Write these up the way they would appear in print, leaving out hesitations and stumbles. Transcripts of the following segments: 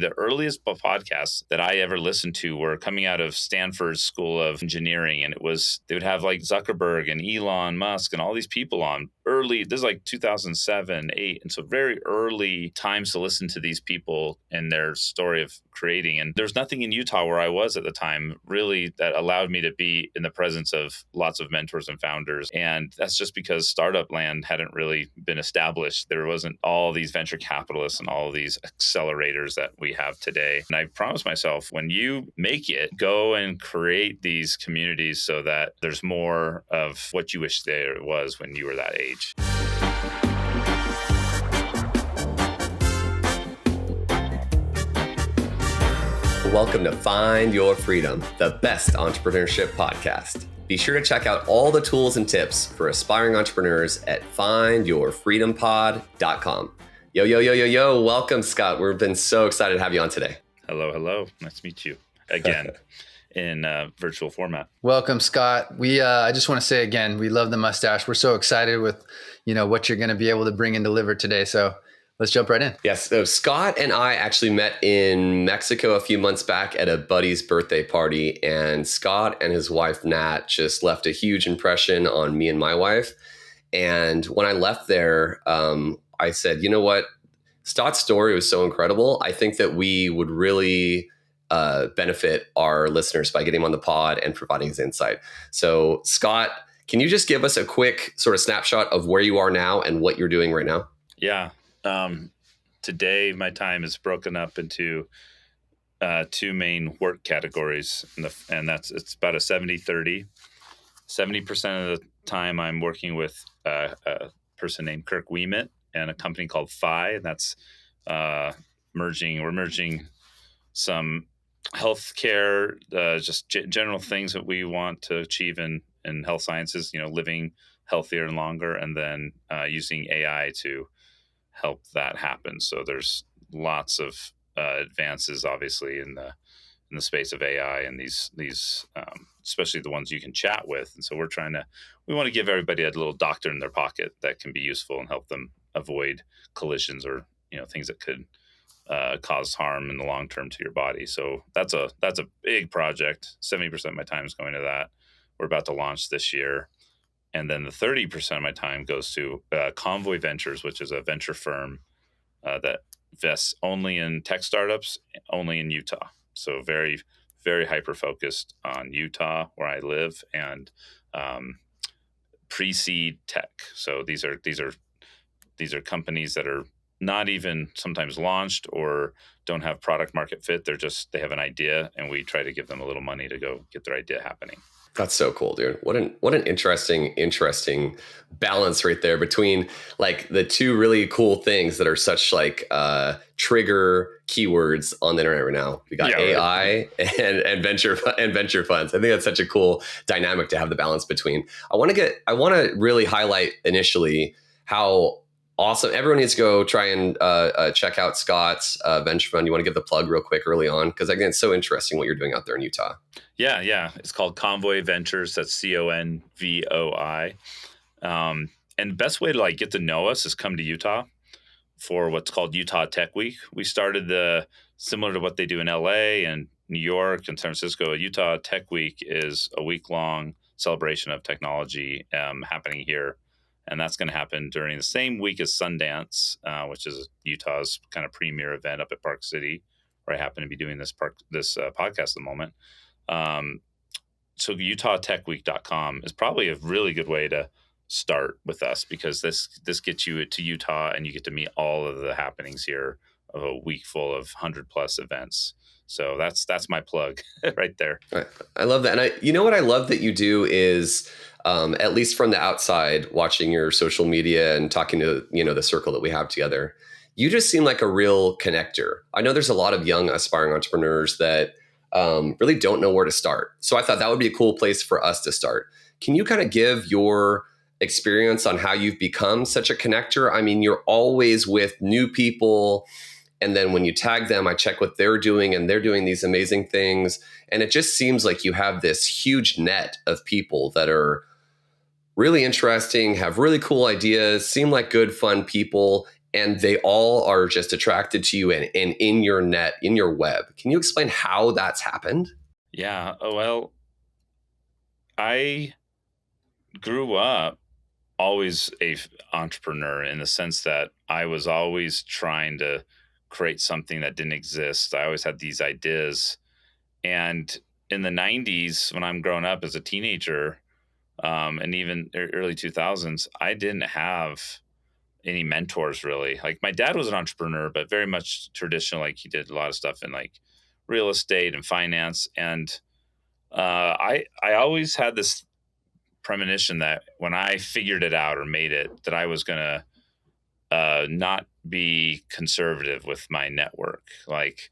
The earliest podcasts that I ever listened to were coming out of Stanford School of Engineering. And they would have like Zuckerberg and Elon Musk and all these people on early. This is like 2007, 8. And so very early times to listen to these people and their story of creating. And there's nothing in Utah where I was at the time really that allowed me to be in the presence of lots of mentors and founders. And that's just because startup land hadn't really been established. There wasn't all these venture capitalists and all these accelerators that we have today. And I promised myself, when you make it, go and create these communities so that there's more of what you wish there was when you were that age. Welcome to Find Your Freedom, the best entrepreneurship podcast. Be sure to check out all the tools and tips for aspiring entrepreneurs at findyourfreedompod.com. Yo. Welcome, Scott. We've been so excited to have you on today. Hello. Nice to meet you again in virtual format. Welcome, Scott. I just want to say again, we love the mustache. We're so excited with, what you're going to be able to bring and deliver today. So let's jump right in. Yes. So Scott and I actually met in Mexico a few months back at a buddy's birthday party, and Scott and his wife, Nat, just left a huge impression on me and my wife. And when I left there, I said, you know what? Scott's story was so incredible. I think that we would really benefit our listeners by getting him on the pod and providing his insight. So Scott, can you just give us a quick sort of snapshot of where you are now and what you're doing right now? Yeah. Today, my time is broken up into two main work categories, and it's about a 70-30. 70% of the time I'm working with a person named Kirk Wiemet and a company called Phi, and that's we're merging some healthcare, just general things that we want to achieve in health sciences, living healthier and longer, and then using AI to help that happen. So there's lots of advances, obviously, in the space of AI and these especially the ones you can chat with. And so we want to give everybody a little doctor in their pocket that can be useful and help them avoid collisions or things that could cause harm in the long term to your body. So that's a big project. 70% of my time is going to that. We're about to launch this year. And then the 30% of my time goes to Convoy Ventures, which is a venture firm that invests only in tech startups, only in Utah. So very, very hyper-focused on Utah, where I live, and pre-seed tech. So these are companies that are not even sometimes launched or don't have product market fit. They have an idea, and we try to give them a little money to go get their idea happening. That's so cool, dude. What an interesting balance right there between like the two really cool things that are such like trigger keywords on the internet right now. We got AI and venture funds. I think that's such a cool dynamic to have the balance between. I want to really highlight initially how awesome. Everyone needs to go try and check out Scott's venture fund. You want to give the plug real quick early on? Because again, it's so interesting what you're doing out there in Utah. Yeah. It's called Convoy Ventures. That's CONVOI. And the best way to get to know us is come to Utah for what's called Utah Tech Week. We started similar to what they do in LA and New York and San Francisco. Utah Tech Week is a week-long celebration of technology happening here. And that's going to happen during the same week as Sundance, which is Utah's kind of premier event up at Park City, where I happen to be doing this podcast at the moment. So UtahTechWeek.com is probably a really good way to start with us, because this gets you to Utah and you get to meet all of the happenings here of a week full of 100+ events. So that's my plug right there. I love that. And what I love that you do is, at least from the outside, watching your social media and talking to, the circle that we have together, you just seem like a real connector. I know there's a lot of young aspiring entrepreneurs that really don't know where to start. So I thought that would be a cool place for us to start. Can you kind of give your experience on how you've become such a connector? I mean, you're always with new people. And then when you tag them, I check what they're doing, and they're doing these amazing things. And it just seems like you have this huge net of people that are really interesting, have really cool ideas, seem like good, fun people. and they all are just attracted to you and in your net, in your web. Can you explain how that's happened? Yeah. Well, I grew up always entrepreneur in the sense that I was always trying to create something that didn't exist. I always had these ideas. And in the 90s, when I'm growing up as a teenager, and even early 2000s, I didn't have any mentors really. Like my dad was an entrepreneur, but very much traditional. Like he did a lot of stuff in like real estate and finance. And I always had this premonition that when I figured it out or made it, that I was gonna not be conservative with my network. Like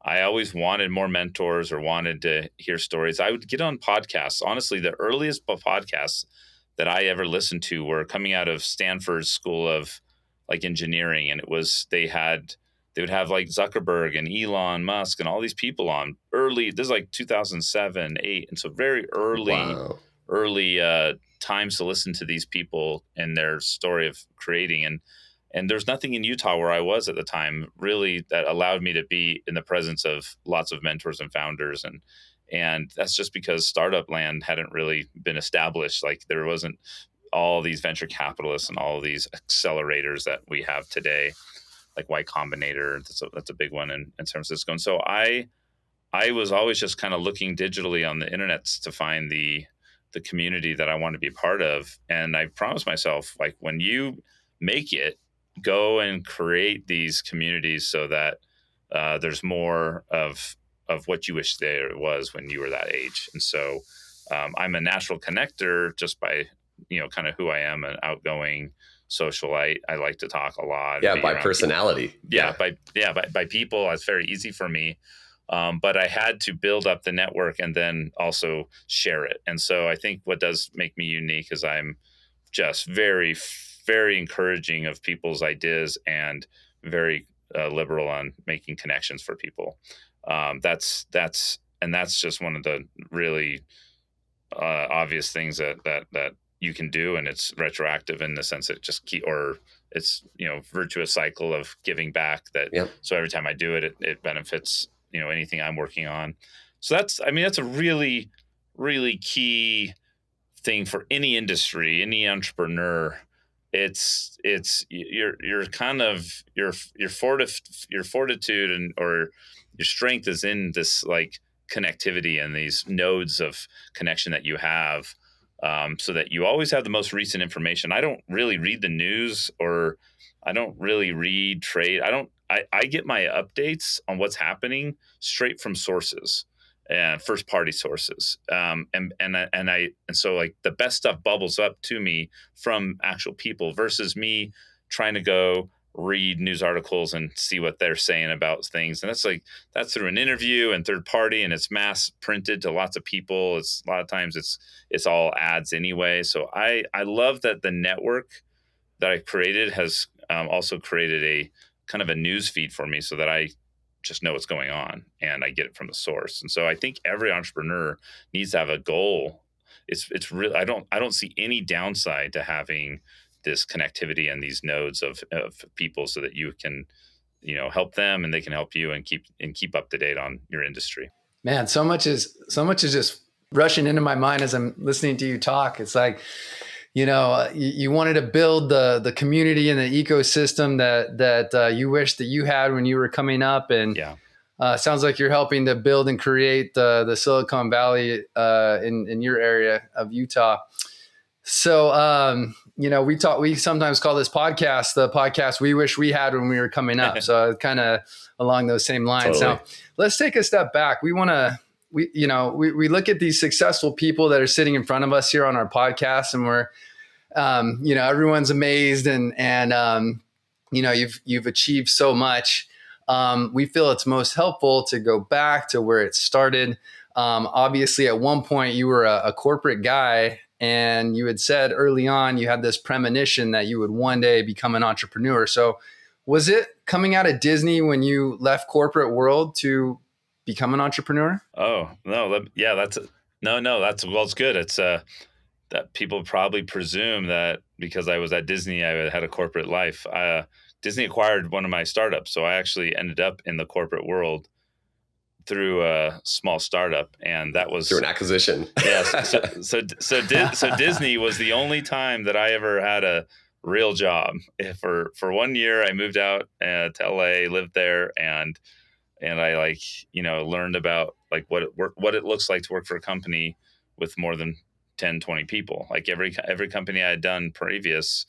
I always wanted more mentors or wanted to hear stories. I would get on podcasts. Honestly, the earliest podcasts that I ever listened to were coming out of Stanford's School of like engineering, and they would have like Zuckerberg and Elon Musk and all these people on early. This is like 2007, 8, and so very Wow. early times to listen to these people and their story of creating. And there's nothing in Utah where I was at the time really that allowed me to be in the presence of lots of mentors and founders. And that's just because startup land hadn't really been established. Like there wasn't all these venture capitalists and all these accelerators that we have today, like Y Combinator. That's a big one in San Francisco. And so I was always just kind of looking digitally on the internet to find the community that I want to be a part of. And I promised myself, like, when you make it, go and create these communities so that there's more of what you wish there was when you were that age. And so I'm a natural connector just by, kind of who I am, an outgoing socialite. I like to talk a lot. Yeah, by personality. By people. It's very easy for me. But I had to build up the network and then also share it. And so I think what does make me unique is I'm just very, very encouraging of people's ideas and very liberal on making connections for people. That's just one of the really obvious things that you can do, and it's retroactive in the sense that it's virtuous cycle of giving back. So every time I do it, it benefits anything I'm working on. So that's a really, really key thing for any industry, any entrepreneur. It's your kind of your fortitude or your strength is in this like connectivity and these nodes of connection that you have, so that you always have the most recent information. I don't really read the news, or I don't really read trade. I get my updates on what's happening straight from sources and first party sources. And so like the best stuff bubbles up to me from actual people versus me trying to go read news articles and see what they're saying about things. And that's through an interview and third party, and it's mass printed to lots of people. It's a lot of times it's all ads anyway. So I love that the network that I created has also created a kind of a news feed for me so that I just know what's going on and I get it from the source. And so I think every entrepreneur needs to have a goal. It's really, I don't see any downside to having this connectivity and these nodes of people so that you can, help them and they can help you and keep up to date on your industry. Man, so much is just rushing into my mind as I'm listening to you talk. It's like, you wanted to build the community and the ecosystem that you wish that you had when you were coming up. And sounds like you're helping to build and create the Silicon Valley in your area of Utah. So, we sometimes call this podcast the podcast we wish we had when we were coming up. So kind of along those same lines. Totally. Now, let's take a step back. We look at these successful people that are sitting in front of us here on our podcast, and we're, everyone's amazed and you've achieved so much. We feel it's most helpful to go back to where it started. Obviously, at one point you were a corporate guy, and you had said early on you had this premonition that you would one day become an entrepreneur. So was it coming out of Disney when you left corporate world to become an entrepreneur? Oh, no. It's good. It's that people probably presume that because I was at Disney, I had a corporate life. Disney acquired one of my startups. So I actually ended up in the corporate world through a small startup, and that was through an acquisition. Yes. So Disney was the only time that I ever had a real job. For 1 year, I moved out to LA, lived there, and I learned about like what it looks like to work for a company with more than 10, 20 people. Like every company I had done previous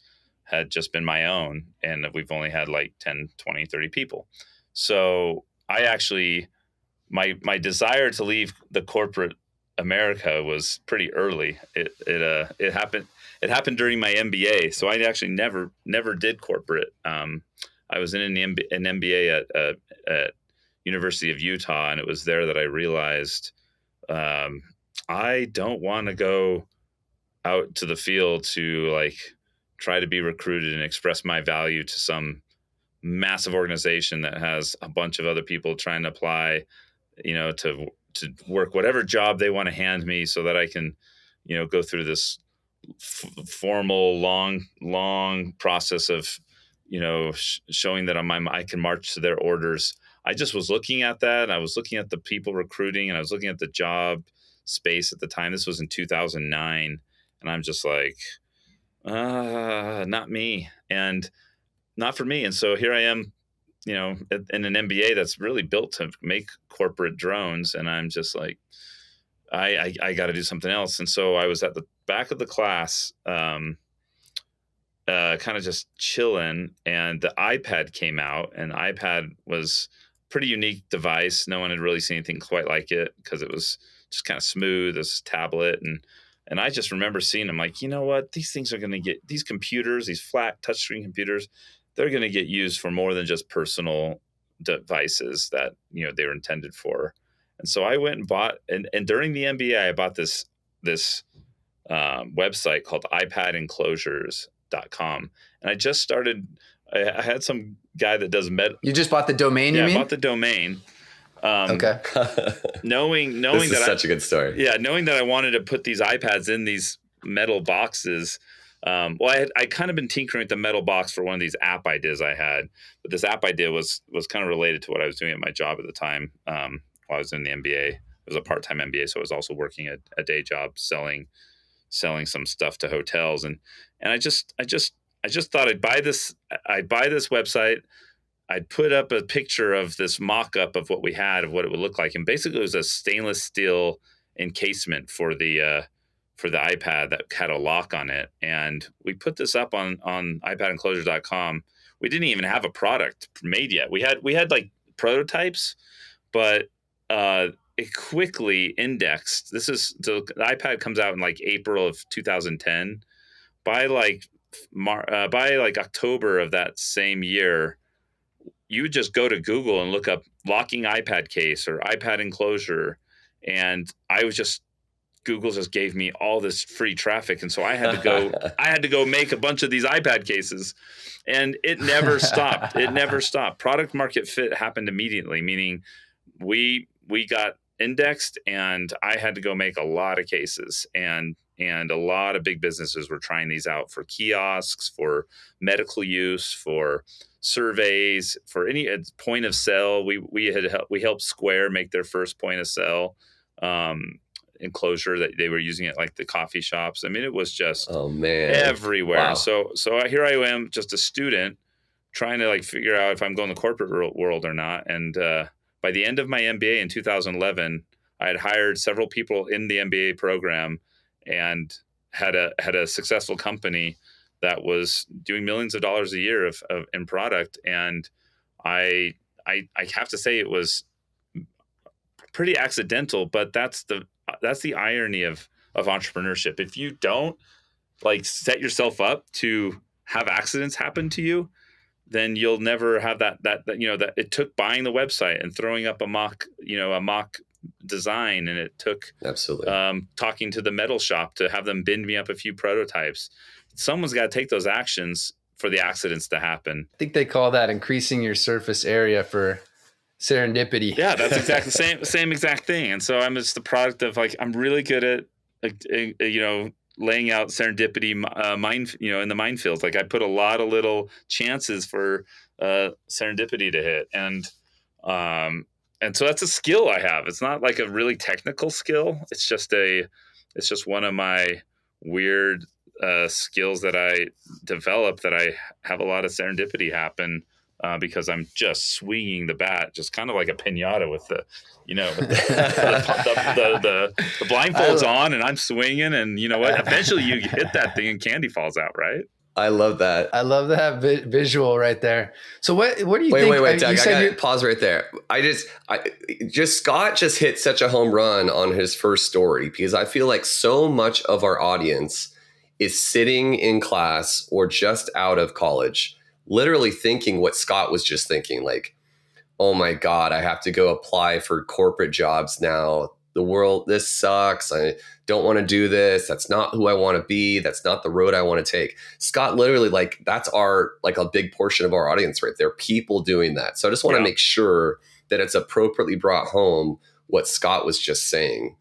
had just been my own, and we've only had like 10, 20, 30 people. So I actually my desire to leave the corporate America was pretty early. It happened during my MBA. So I actually never did corporate. I was in an MBA at University of Utah, and it was there that I realized I don't want to go out to the field to like try to be recruited and express my value to some massive organization that has a bunch of other people trying to apply, to work whatever job they want to hand me so that I can, go through this formal, long process of, showing that I can march to their orders. I just was looking at that. And I was looking at the people recruiting, and I was looking at the job space at the time. This was in 2009. And I'm just like, not me. And not for me. And so here I am, in an MBA that's really built to make corporate drones. And I'm just like, I got to do something else. And so I was at the back of the class, kind of just chilling, and the iPad came out, and iPad was a pretty unique device. No one had really seen anything quite like it because it was just kind of smooth as a tablet. And I just remember seeing them like, you know what, these things are going to get, these computers, these flat touchscreen computers, they're going to get used for more than just personal devices that, they were intended for. And so I went and bought, and during the MBA, I bought this website called Enclosures.com. And I just started, I had some guy that does You just bought the domain, you mean? I bought the domain. Okay. knowing this is such a good story. Yeah, knowing that I wanted to put these iPads in these metal boxes. I kind of been tinkering with the metal box for one of these app ideas I had, but this app idea was kind of related to what I was doing at my job at the time. While I was in the MBA, it was a part-time MBA, so I was also working a day job selling some stuff to hotels, and I just thought I'd buy this website. I'd put up a picture of this mock-up of what we had, of what it would look like. And basically it was a stainless steel encasement for the iPad that had a lock on it. And we put this up on iPadenclosures.com. We didn't even have a product made yet. We had like prototypes, but it quickly indexed. The iPad comes out in like April of 2010. By like October of that same year, you would just go to Google and look up locking iPad case or iPad enclosure. And Google just gave me all this free traffic. And so I had to go make a bunch of these iPad cases, and it never stopped. It never stopped. Product market fit happened immediately, meaning we got indexed, and I had to go make a lot of cases, and a lot of big businesses were trying these out for kiosks, for medical use, for surveys, for any point of sale. We helped Square make their first point of sale enclosure that they were using at like the coffee shops. I mean, it was just everywhere. Wow. So here I am, just a student trying to like figure out if I'm going the corporate world or not. And by the end of my MBA in 2011, I had hired several people in the MBA program and had a successful company that was doing millions of dollars a year in product. And I have to say it was pretty accidental, but that's the irony of entrepreneurship. If you don't like set yourself up to have accidents happen to you, then you'll never have that it took buying the website and throwing up a mock design, and it took absolutely talking to the metal shop to have them bend me up a few prototypes. Someone's got to take those actions for the accidents to happen. I think they call that increasing your surface area for serendipity. Yeah, that's exactly the same exact thing. And so I'm just the product of like, I'm really good at laying out serendipity in the minefields. Like I put a lot of little chances for serendipity to hit. And so that's a skill I have. It's not like a really technical skill. It's just one of my weird skills that I developed, that I have a lot of serendipity happen because I'm just swinging the bat, just kind of like a piñata with the, with the blindfolds on, and I'm swinging, and you know what? Eventually you hit that thing and candy falls out, right? I love that. I love that visual right there. So what do you think? Wait, Doug, I got to pause right there. Scott just hit such a home run on his first story, because I feel like so much of our audience is sitting in class or just out of college, literally thinking what Scott was just thinking, like, oh my God, I have to go apply for corporate jobs now. The world, this sucks. I don't want to do this. That's not who I want to be. That's not the road I want to take. Scott, literally, like, that's a big portion of our audience right there. People doing that. So I just want to make sure that it's appropriately brought home what Scott was just saying.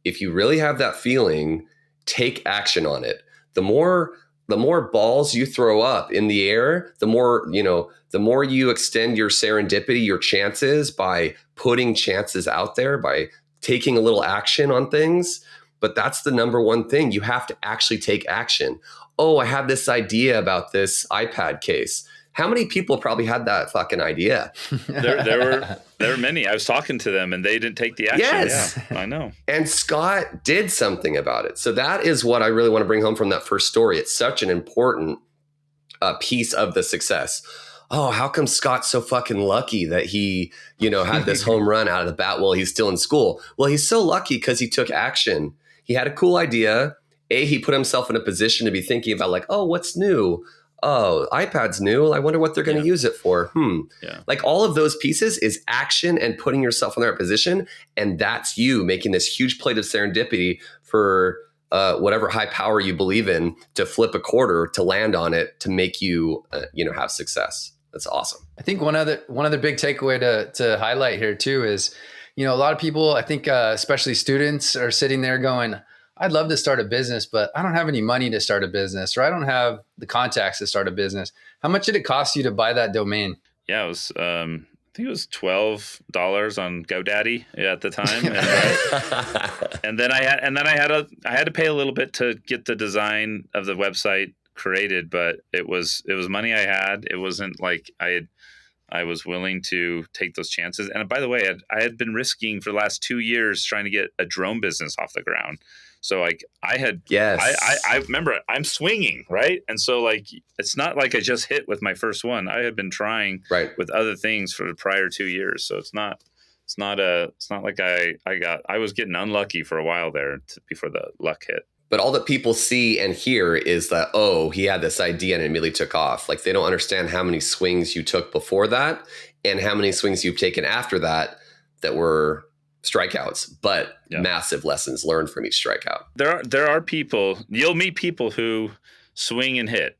If you really have that feeling, take action on it. The more balls you throw up in the air, the more you extend your serendipity, your chances, by putting chances out there, by taking a little action on things. But that's the number one thing. You have to actually take action. Oh, I have this idea about this iPad case. How many people probably had that fucking idea? There were many. I was talking to them and they didn't take the action. Yes. Yeah, I know. And Scott did something about it. So that is what I really want to bring home from that first story. It's such an important piece of the success. Oh, how come Scott's so fucking lucky that he, had this home run out of the bat while he's still in school? Well, he's so lucky because he took action. He had a cool idea. He put himself in a position to be thinking about, like, oh, what's new? Oh, iPad's new. I wonder what they're going to use it for. Yeah. Like, all of those pieces is action and putting yourself in the right position. And that's you making this huge plate of serendipity for whatever high power you believe in, to flip a quarter, to land on it, to make you, have success. That's awesome. I think one other big takeaway to highlight here too is, a lot of people, I think, especially students, are sitting there going, I'd love to start a business, but I don't have any money to start a business, or I don't have the contacts to start a business. How much did it cost you to buy that domain? Yeah, it was, I think it was $12 on GoDaddy at the time. And then I had to pay a little bit to get the design of the website created, but it was money I had. It wasn't like I was willing to take those chances. And by the way, I had been risking for the last 2 years trying to get a drone business off the ground. So like I remember I'm swinging, right? And so like, it's not like I just hit with my first one. I had been trying with other things for the prior 2 years. So it's not like I was getting unlucky for a while there before the luck hit. But all that people see and hear is that, oh, he had this idea and it immediately took off. Like, they don't understand how many swings you took before that and how many swings you've taken after that were strikeouts, but massive lessons learned from each strikeout. There are people, you'll meet people who swing and hit.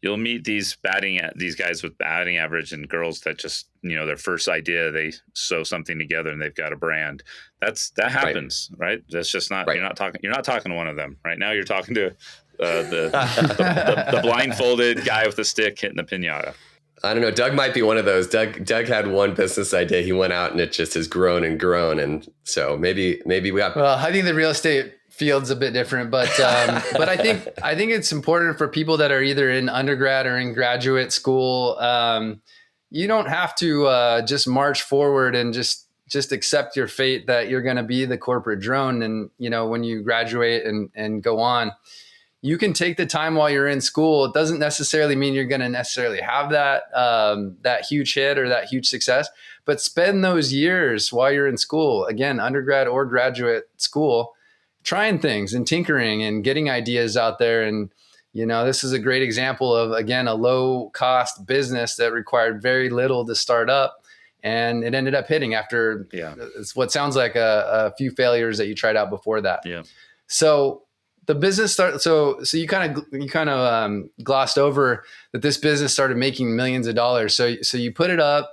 You'll meet these guys with batting average, and girls that just, their first idea, they sew something together and they've got a brand. That happens, right? That's just not, you're not talking to one of them right now. You're talking to the blindfolded guy with the stick hitting the piñata. I don't know. Doug might be one of those. Doug had one business idea. He went out and it just has grown and grown. And so maybe we got. Well, I think the real estate field's a bit different, but I think it's important for people that are either in undergrad or in graduate school. You don't have to just march forward and just accept your fate that you're going to be the corporate drone. And, when you graduate and go on, you can take the time while you're in school. It doesn't necessarily mean you're going to necessarily have that huge hit or that huge success, but spend those years while you're in school, again, undergrad or graduate school, trying things and tinkering and getting ideas out there. And, this is a great example of, again, a low cost business that required very little to start up. And it ended up hitting after it's what sounds like a few failures that you tried out before that. Yeah. So the business started. So you kind of glossed over that this business started making millions of dollars. So you put it up.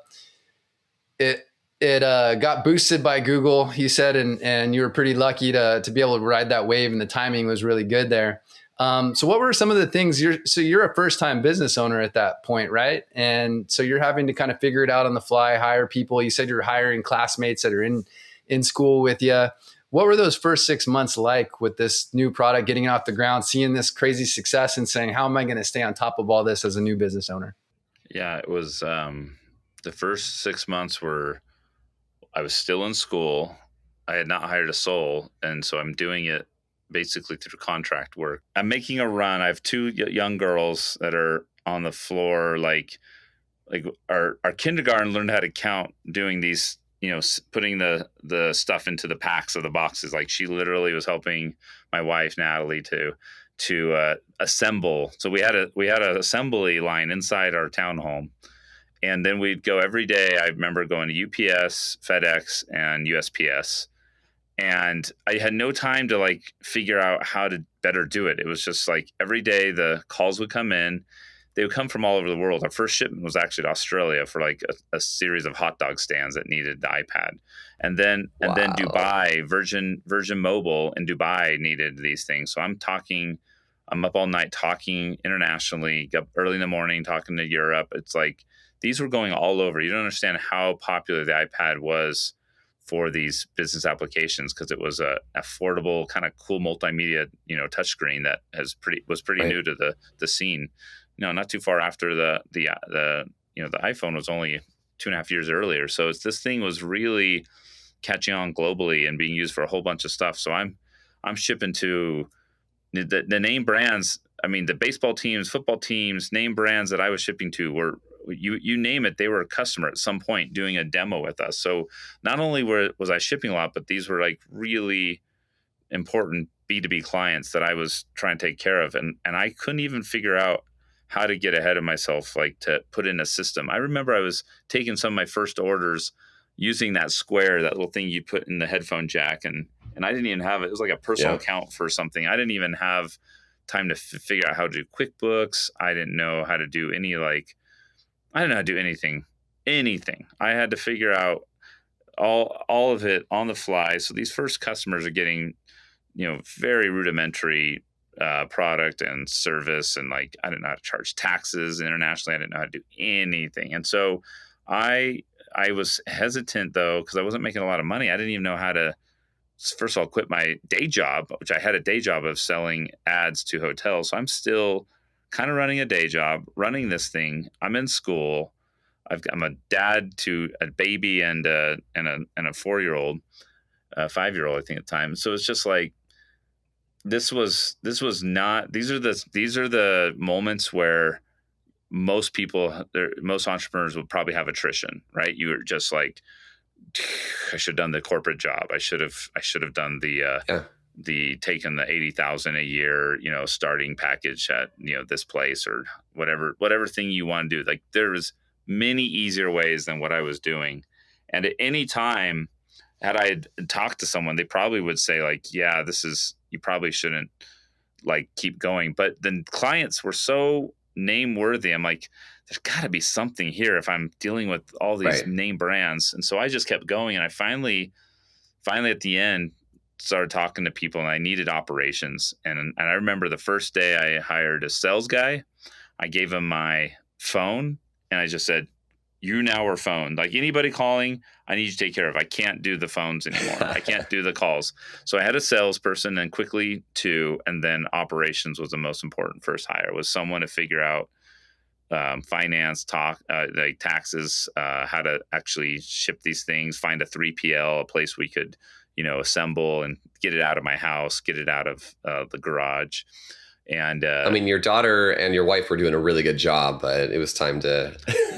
It got boosted by Google, he said, and you were pretty lucky to be able to ride that wave, and the timing was really good there. So what were some of the things you're a first time business owner at that point, right? And so you're having to kind of figure it out on the fly, hire people. You said you're hiring classmates that are in school with you. What were those first 6 months like with this new product, getting it off the ground, seeing this crazy success and saying, how am I going to stay on top of all this as a new business owner? Yeah, it was the first 6 months I was still in school. I had not hired a soul. And so I'm doing it basically through contract work. I'm making a run. I have two young girls that are on the floor, like our kindergarten learned how to count doing these, putting the stuff into the packs of the boxes. Like she literally was helping my wife, Natalie, to assemble. So we had an assembly line inside our townhome. And then we'd go every day. I remember going to UPS, FedEx, and USPS. And I had no time to like figure out how to better do it. It was just like every day the calls would come in. They would come from all over the world. Our first shipment was actually to Australia for like a series of hot dog stands that needed the iPad. And then Dubai, Virgin Mobile in Dubai needed these things. So I'm up all night talking internationally, up early in the morning talking to Europe. It's like these were going all over. You don't understand how popular the iPad was for these business applications because it was a affordable kind of cool multimedia, touchscreen that was pretty new to the scene. Not too far after the iPhone was only 2.5 years earlier. So this thing was really catching on globally and being used for a whole bunch of stuff. So I'm shipping to the name brands. I mean, the baseball teams, football teams, name brands that I was shipping to were, you name it, they were a customer at some point doing a demo with us. So not only was I shipping a lot, but these were like really important B2B clients that I was trying to take care of. And I couldn't even figure out how to get ahead of myself, like to put in a system. I remember I was taking some of my first orders using that square, that little thing you put in the headphone jack. And I didn't even have it. It was like a personal account for something. I didn't even have time to figure out how to do QuickBooks. I didn't know how to do I didn't know how to do anything. I had to figure out all of it on the fly. So these first customers are getting, very rudimentary product and service. And like, I didn't know how to charge taxes internationally. I didn't know how to do anything. And so I was hesitant though, because I wasn't making a lot of money. I didn't even know how to, first of all, quit my day job, which I had a day job of selling ads to hotels. So I'm still kind of running a day job, running this thing. I'm in school. I'm a dad to a baby and a 4-year-old, 5-year-old, I think at the time. So it's just like, this was not, these are the moments where most entrepreneurs will probably have attrition, right? You were just like, I should have done the corporate job. I should have done the taken the 80,000 a year, starting package at, this place or whatever thing you want to do. Like there was many easier ways than what I was doing. And at any time, had I talked to someone, they probably would say like, yeah, you probably shouldn't like keep going. But the clients were so name worthy. I'm like, there's got to be something here if I'm dealing with all these name brands. And so I just kept going. And I finally at the end started talking to people, and I needed operations. And I remember the first day I hired a sales guy. I gave him my phone and I just said, you now are phone. Like anybody calling, I need you to take care of. I can't do the phones anymore. I can't do the calls. So I had a salesperson and quickly two, and then operations was the most important first hire, was someone to figure out finance, like taxes, how to actually ship these things, find a 3PL, a place we could, assemble and get it out of my house, get it out of the garage. And I mean, your daughter and your wife were doing a really good job, but it was time to.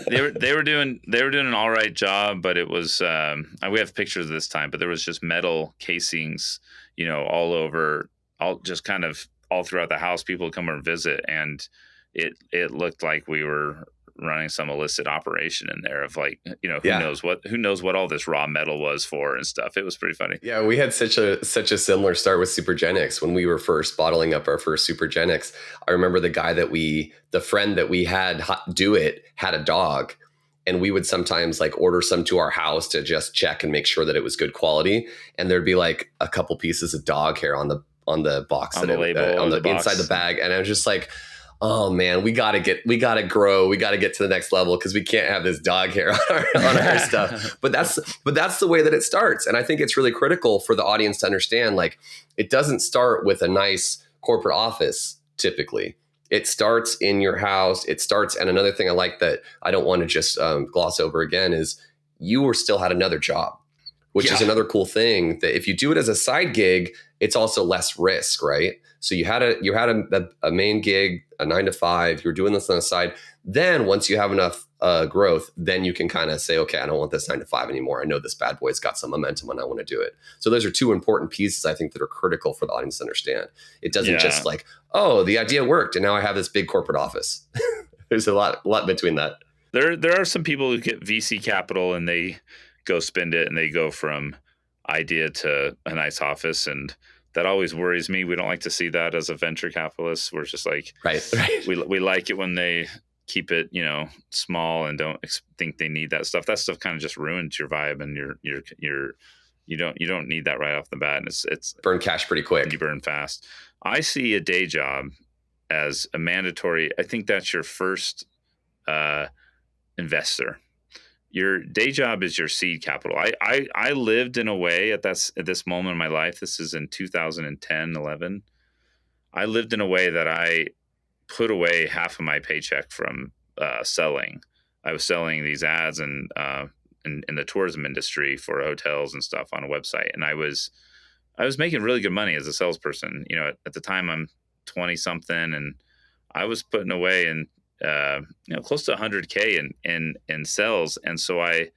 they were doing an all right job, but it was we have pictures of this time, but there was just metal casings, all over, all just kind of all throughout the house. People would come and visit, and it looked like we were running some illicit operation in there of like, who knows what all this raw metal was for and stuff. It was pretty funny. Yeah, we had such a similar start with Supergenics when we were first bottling up our first Supergenics. I remember the friend that we had do it had a dog, and we would sometimes like order some to our house to just check and make sure that it was good quality. And there'd be like a couple pieces of dog hair on the box, on the label, on the box. inside the bag. And I was just like, oh man, we got to grow. We got to get to the next level because we can't have this dog hair on our stuff. But that's the way that it starts. And I think it's really critical for the audience to understand, like, it doesn't start with a nice corporate office typically. It starts in your house. And another thing I like that I don't want to just gloss over again is you still had another job, which is another cool thing, that if you do it as a side gig, it's also less risk, right? So you had a main gig, a 9 to 5, you're doing this on the side. Then once you have enough growth, then you can kind of say, okay, I don't want this 9 to 5 anymore. I know this bad boy's got some momentum and I want to do it. So those are two important pieces I think that are critical for the audience to understand. It doesn't just like, oh, the idea worked and now I have this big corporate office. There's a lot between that. There are some people who get VC capital and they go spend it and they go from idea to a nice office, and that always worries me. We don't like to see that as a venture capitalist. We're just like, right. We like it when they keep it, small and don't think they need that stuff. That stuff kind of just ruins your vibe, and you don't need that right off the bat. And it's burn cash pretty quick. You burn fast. I see a day job as a mandatory. I think that's your first investor. Your day job is your seed capital. I lived in a way at this moment in my life. This is in 2010, 11. I lived in a way that I put away half of my paycheck from selling. I was selling these ads and in the tourism industry for hotels and stuff on a website, and I was making really good money as a salesperson. At the time I'm 20 something, and I was putting away and close to 100K in sales. And so I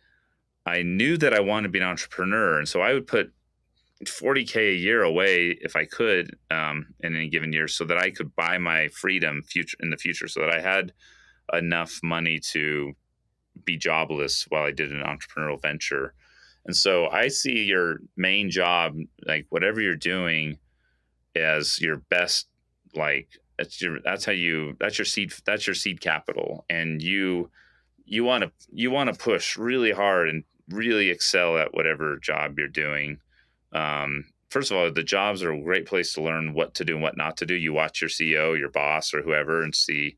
knew that I wanted to be an entrepreneur. And so I would put 40K a year away if I could, in any given year, so that I could buy my freedom in the future, so that I had enough money to be jobless while I did an entrepreneurial venture. And so I see your main job, like whatever you're doing, as your best, like, that's your seed capital, and you want to push really hard and really excel at whatever job you're doing. First of all, the jobs are a great place to learn what to do and what not to do. You watch your CEO, your boss, or whoever, and see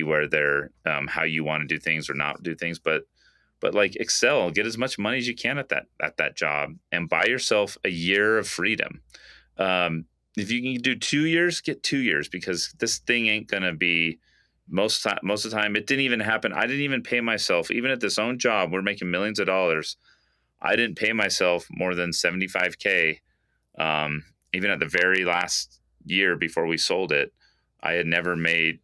where they're how you want to do things or not do things. But like, excel, get as much money as you can at that job, and buy yourself a year of freedom. If you can do 2 years, get 2 years, because this thing ain't going to be most of the time. It didn't even happen. I didn't even pay myself, even at this own job, we're making millions of dollars. I didn't pay myself more than 75K. Even at the very last year before we sold it, I had never made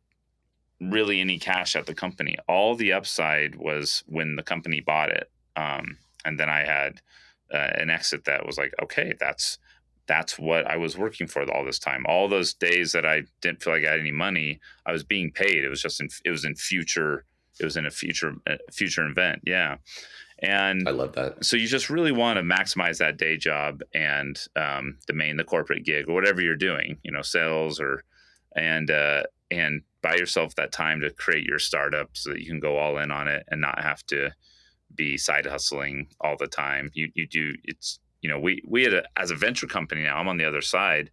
really any cash at the company. All the upside was when the company bought it. And then I had an exit that was like, okay, that's what I was working for all this time. All those days that I didn't feel like I had any money, I was being paid. It was just it was in a future event. Yeah. And I love that. So you just really want to maximize that day job and the corporate gig or whatever you're doing, sales and buy yourself that time to create your startup so that you can go all in on it and not have to be side hustling all the time. We as a venture company now, I'm on the other side.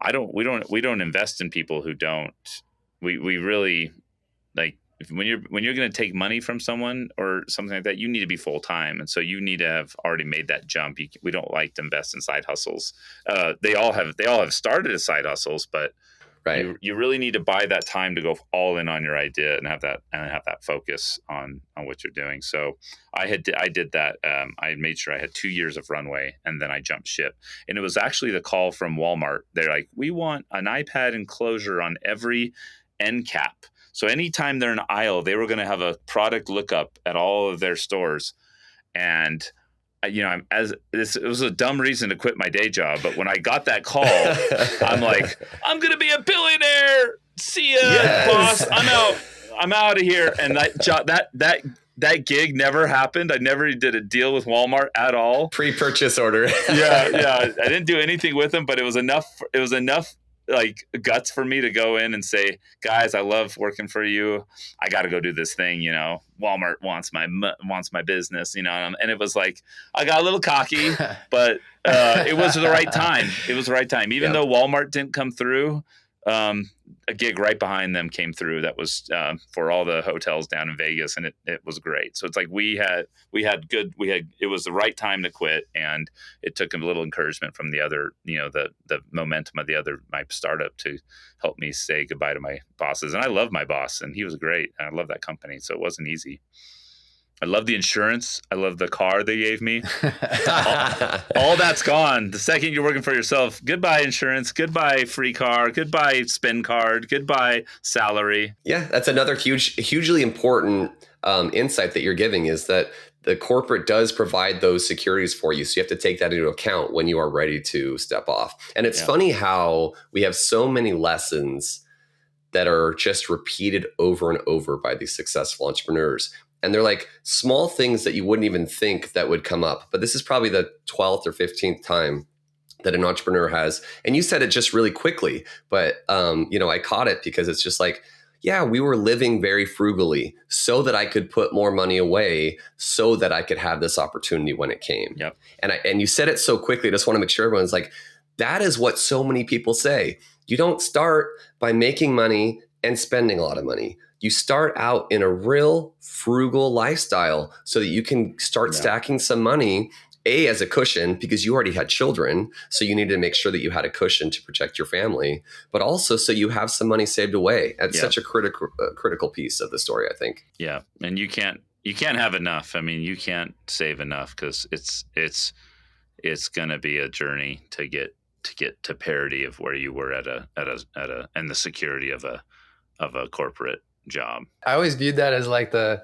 We don't invest in people who don't. We really, like, when you're going to take money from someone or something like that, you need to be full time, and so you need to have already made that jump. We don't like to invest in side hustles. They all have started as side hustles, but right. You really need to buy that time to go all in on your idea and have that focus on what you're doing. So I did that. I made sure I had 2 years of runway, and then I jumped ship. And it was actually the call from Walmart. They're like, we want an iPad enclosure on every end cap. So anytime they're in an aisle, they were going to have a product lookup at all of their stores. And it was a dumb reason to quit my day job, but when I got that call, I'm like, I'm gonna be a billionaire. See ya, yes. Boss. I'm out of here. And that gig never happened. I never did a deal with Walmart at all. Pre-purchase order. yeah. I didn't do anything with them, but it was enough. It was enough like guts for me to go in and say, guys, I love working for you. I got to go do this thing. Walmart wants my business, and it was like, I got a little cocky, but it was the right time. It was the right time. Even though Walmart didn't come through, a gig right behind them came through that was for all the hotels down in Vegas, and it was great. So it's like it was the right time to quit, and it took a little encouragement from the other, the momentum of my startup to help me say goodbye to my bosses. And I love my boss, and he was great. And I love that company. So it wasn't easy. I love the insurance. I love the car they gave me. all that's gone. The second you're working for yourself, goodbye insurance, goodbye free car, goodbye spin card, goodbye salary. Yeah, that's another hugely important insight that you're giving, is that the corporate does provide those securities for you. So you have to take that into account when you are ready to step off. And it's funny how we have so many lessons that are just repeated over and over by these successful entrepreneurs. And they're like small things that you wouldn't even think that would come up. But this is probably the 12th or 15th time that an entrepreneur has. And you said it just really quickly, but I caught it because it's just like, yeah, we were living very frugally so that I could put more money away so that I could have this opportunity when it came. Yep. And you said it so quickly. I just want to make sure everyone's like, that is what so many people say. You don't start by making money and spending a lot of money. You start out in a real frugal lifestyle so that you can start stacking some money, as a cushion, because you already had children. So you needed to make sure that you had a cushion to protect your family, but also so you have some money saved away. That's such a critical piece of the story, I think. Yeah. And you can't have enough. I mean, you can't save enough, because it's going to be a journey to get to parity of where you were and the security of a corporate job. I always viewed that as like the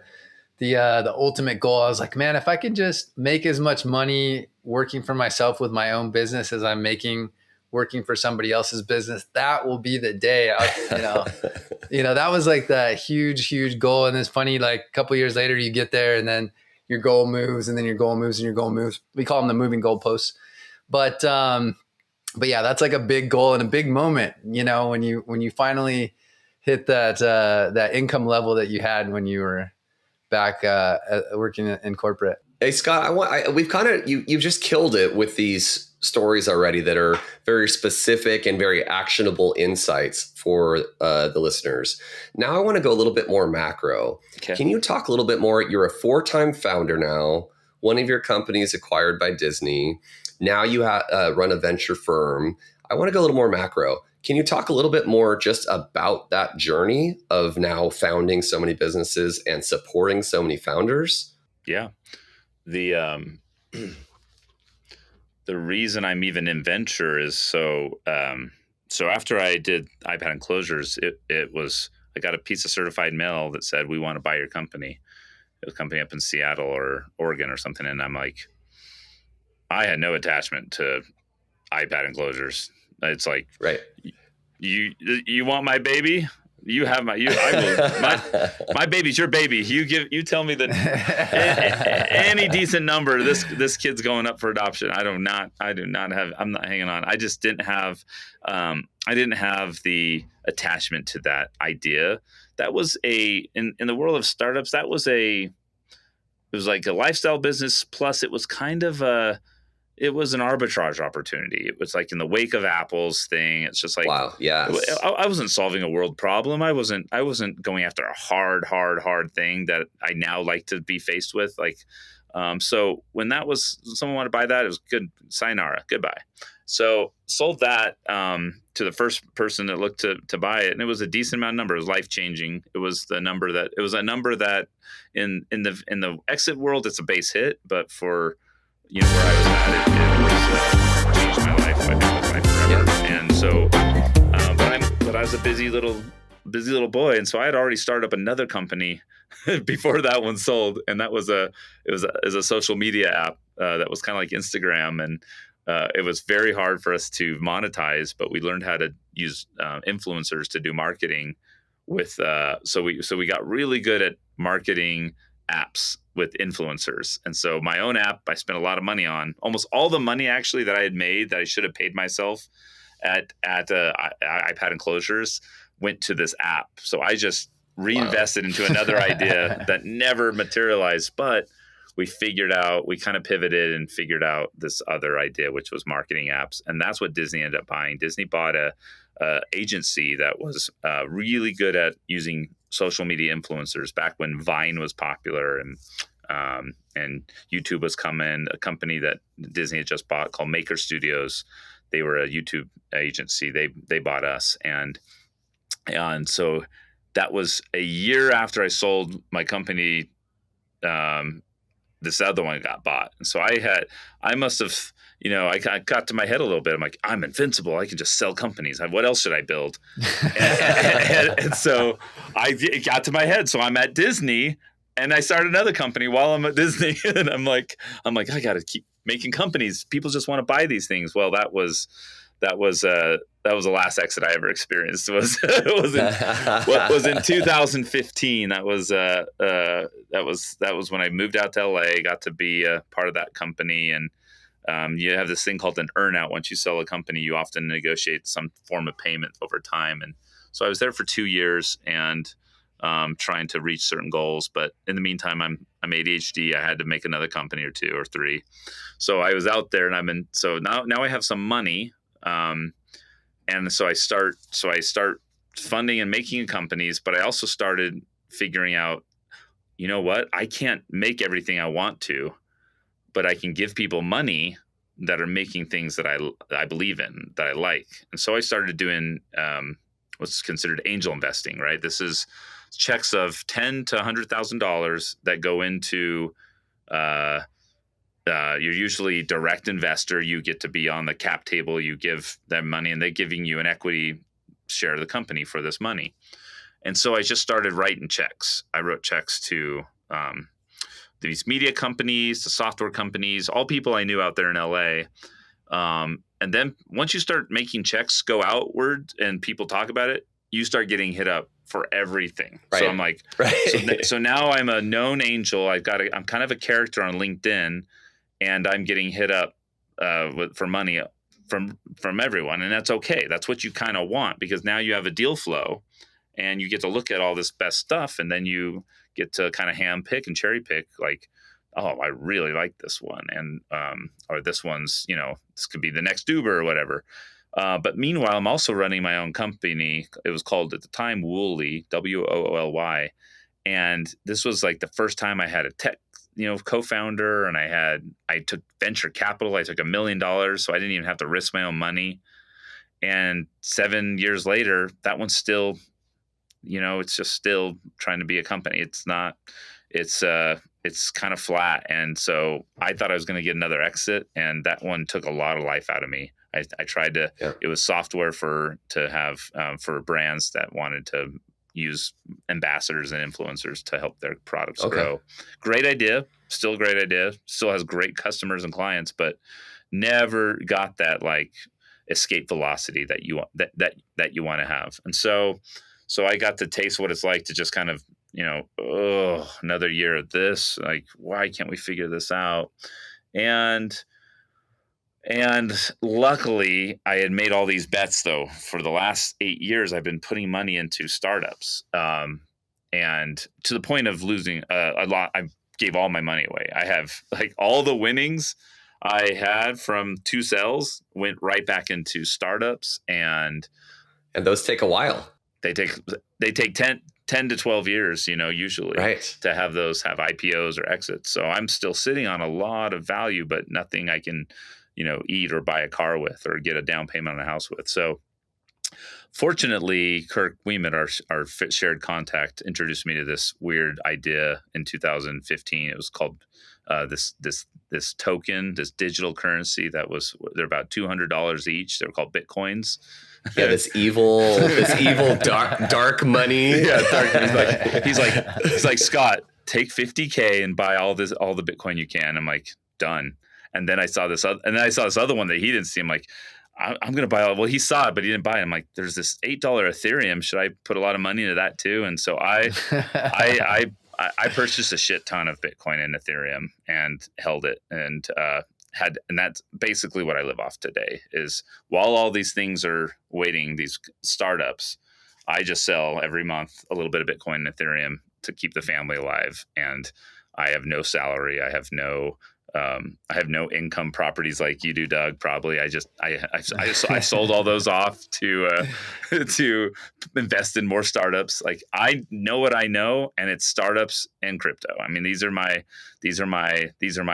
ultimate goal. I was like, man, if I could just make as much money working for myself with my own business as I'm making working for somebody else's business, that will be the day. That was like the huge goal. And it's funny, like a couple of years later, you get there and then your goal moves, and then your goal moves, and your goal moves. We call them the moving goalposts. But yeah, that's like a big goal and a big moment, when you finally hit that income level that you had when you were back working in corporate. Hey Scott, you've just killed it with these stories already that are very specific and very actionable insights for the listeners. Now I want to go a little bit more macro. Okay. Can you talk a little bit more? You're a 4-time founder now. One of your companies acquired by Disney. Now you run a venture firm. I want to go a little more macro. Can you talk a little bit more just about that journey of now founding so many businesses and supporting so many founders? Yeah. The reason I'm even in venture is so after I did iPad Enclosures, it was, I got a piece of certified mail that said, we want to buy your company. It was a company up in Seattle or Oregon or something. And I'm like, I had no attachment to iPad Enclosures. It's like, right. You want my baby? You have my baby's your baby. You tell me that any decent number, this kid's going up for adoption. I do not have, I'm not hanging on. I just didn't have, the attachment to that idea. That was in the world of startups, it was like a lifestyle business. Plus it was kind of it was an arbitrage opportunity. It was like in the wake of Apple's thing. It's just like, wow, yeah. I wasn't solving a world problem. I wasn't going after a hard thing that I now like to be faced with. Like, so when someone wanted to buy that, it was good. Sayonara, goodbye. So sold that to the first person that looked to buy it, and it was a decent amount of number. It was life changing. It was a number that in the exit world, it's a base hit, but for where I was at, it changed my life. I think my life forever. Yeah. And so, but I was a busy little boy, and so I had already started up another company before that one sold, and that was a social media app that was kind of like Instagram, and it was very hard for us to monetize, but we learned how to use influencers to do marketing with. So we got really good at marketing apps with influencers. And so my own app, I spent a lot of money on. Almost all the money actually that I had made that I should have paid myself at iPad Enclosures went to this app. So I just reinvested into another idea that never materialized, but we kind of pivoted and figured out this other idea, which was marketing apps. And that's what Disney ended up buying. Disney bought a agency that was really good at using social media influencers back when Vine was popular and YouTube was coming. A company that Disney had just bought called Maker Studios. They were a YouTube agency. They bought us, and so that was a year after I sold my company. This other one got bought, and so I must have, I got to my head a little bit. I'm like, I'm invincible. I can just sell companies. What else should I build? And so it got to my head. So I'm at Disney, and I started another company while I'm at Disney, and I'm like, I got to keep making companies. People just want to buy these things. Well, that was the last exit I ever experienced. Was in 2015. That was when I moved out to LA. Got to be a part of that company, and you have this thing called an earnout. Once you sell a company, you often negotiate some form of payment over time. And so I was there for 2 years and trying to reach certain goals. But in the meantime, I'm ADHD. I had to make another company or 2 or 3. So I was out there, and so now I have some money. And so I start funding and making companies, but I also started figuring out, you know what? I can't make everything I want to, but I can give people money that are making things that I believe in, that I like. And so I started doing what's considered angel investing, right? This is checks of $10,000 to $100,000 that go into you're usually direct investor. You get to be on the cap table. You give them money, and they're giving you an equity share of the company for this money. And so I just started writing checks. I wrote checks to these media companies, to software companies, all people I knew out there in LA. And then once you start making checks go outward and people talk about it, you start getting hit up for everything. Right. So I'm like, right. So now I'm a known angel. I'm kind of a character on LinkedIn, and I'm getting hit up for money from everyone, and that's okay. That's what you kind of want, because now you have a deal flow, and you get to look at all this best stuff, and then you get to kind of hand pick and cherry pick. Like, oh, I really like this one, and or this one's, this could be the next Uber or whatever. But meanwhile, I'm also running my own company. It was called at the time Wooly, Woolly, and this was like the first time I had a tech co-founder, and I took venture capital. I took $1 million, so I didn't even have to risk my own money. And 7 years later, that one's still, it's just still trying to be a company. It's not, it's kind of flat. And so I thought I was going to get another exit, and that one took a lot of life out of me. I tried to, It was software for brands that wanted to use ambassadors and influencers to help their products grow. Great idea. Still a great idea. Still has great customers and clients, but never got that like escape velocity that you want, that you want to have. And so I got to taste what it's like to just kind of, another year of this, like, why can't we figure this out? And luckily, I had made all these bets, though. For the last 8 years, I've been putting money into startups, and to the point of losing a lot. I gave all my money away. I have like all the winnings I had from 2 sales went right back into startups, and those take a while. They take 10 to 12 years, usually, right, to have those have IPOs or exits. So I'm still sitting on a lot of value, but nothing I can eat or buy a car with or get a down payment on a house with. So fortunately, Kirk Weeman, our shared contact, introduced me to this weird idea in 2015. It was called this token, this digital currency they're about $200 each. They were called Bitcoins. Yeah, this evil dark money. Yeah, dark. He's like, Scott, take $50K and buy all the Bitcoin you can. I'm like, done. And then I saw this other one that he didn't see. I'm like, I'm going to buy all. Well, he saw it, but he didn't buy it. I'm like, there's this $8 Ethereum. Should I put a lot of money into that too? And so I purchased a shit ton of Bitcoin and Ethereum and held it. And and that's basically what I live off today is while all these things are waiting, these startups, I just sell every month a little bit of Bitcoin and Ethereum to keep the family alive. And I have no salary. I have no income properties like you do, Doug. Probably. I sold all those off to to invest in more startups. Like I know what I know, and it's startups and crypto. I mean, these are my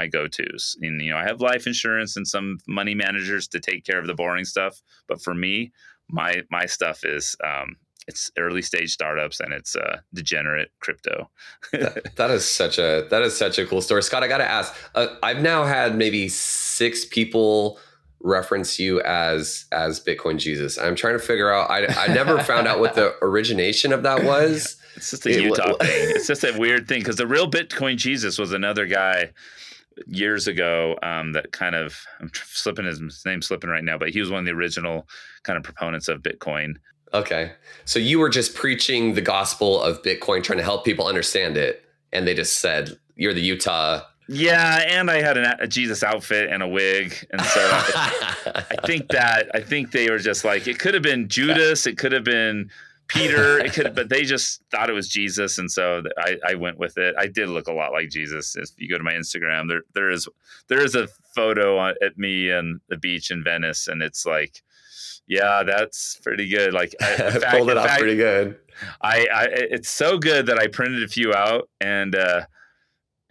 go-tos. And I have life insurance and some money managers to take care of the boring stuff. But for me, my stuff is it's early stage startups and it's degenerate crypto. that is such a cool story, Scott. I got to ask. I've now had maybe 6 people reference you as Bitcoin Jesus. I'm trying to figure out. I never found out what the origination of that was. It's just a Utah thing. It's just a weird thing because the real Bitcoin Jesus was another guy years ago that kind of, I'm slipping his name right now, but he was one of the original kind of proponents of Bitcoin. Okay. So you were just preaching the gospel of Bitcoin, trying to help people understand it. And they just said, you're the Utah. Yeah. And I had a Jesus outfit and a wig. And so I think they were just like, it could have been Judas. It could have been Peter. But they just thought it was Jesus. And so I went with it. I did look a lot like Jesus. If you go to my Instagram, there is a photo at me on the beach in Venice. And it's like, yeah, that's pretty good. Like, pulled it off pretty good. It's so good that I printed a few out and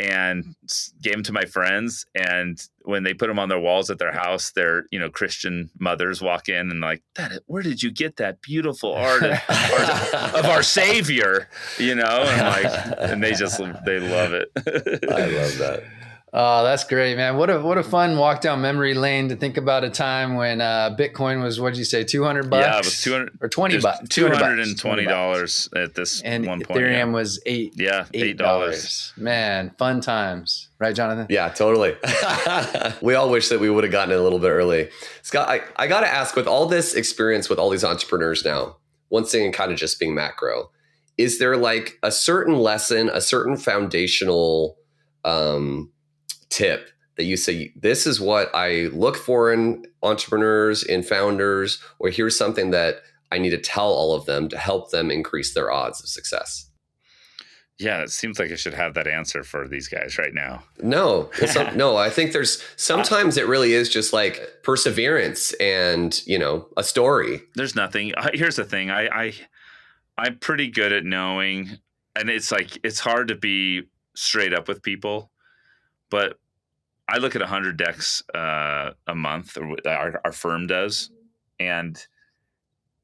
gave them to my friends. And when they put them on their walls at their house, their Christian mothers walk in and like, where did you get that beautiful art of our Savior? And they love it. I love that. Oh, that's great, man. What a fun walk down memory lane to think about a time when Bitcoin was, what did you say, $200? Yeah, it was 200 or $20. $220 at this and one point. Ethereum was $8. Man, fun times. Right, Jonathan? Yeah, totally. We all wish that we would have gotten it a little bit early. Scott, I got to ask, with all this experience with all these entrepreneurs now, one thing kind of just being macro, is there like a certain lesson, a certain foundational tip that you say, this is what I look for in entrepreneurs, in founders, or here's something that I need to tell all of them to help them increase their odds of success? Yeah, it seems like I should have that answer for these guys right now. No, no, I think sometimes it really is just like perseverance and, a story. There's nothing. Here's the thing. I'm pretty good at knowing, and it's like, it's hard to be straight up with people, but I look at 100 decks a month, or our firm does, and